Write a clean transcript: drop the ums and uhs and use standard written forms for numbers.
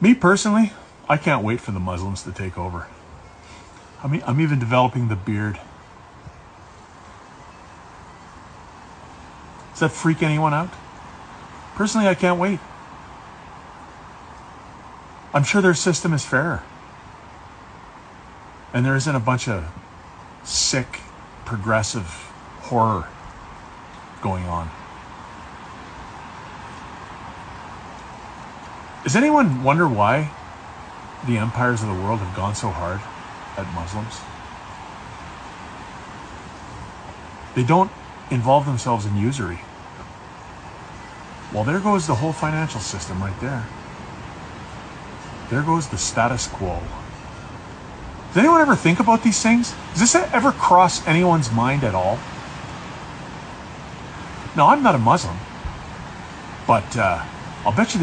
Me personally, I can't wait for the Muslims to take over. I'm even developing the beard. Does that freak anyone out? Personally, I can't wait. I'm sure their system is fairer. And there isn't a bunch of sick, progressive horror going on. Does anyone wonder why the empires of the world have gone so hard at Muslims? They don't involve themselves in usury. Well, there goes the whole financial system right there. There goes the status quo. Does anyone ever think about these things? Does this ever cross anyone's mind at all? No, I'm not a Muslim, but I'll bet you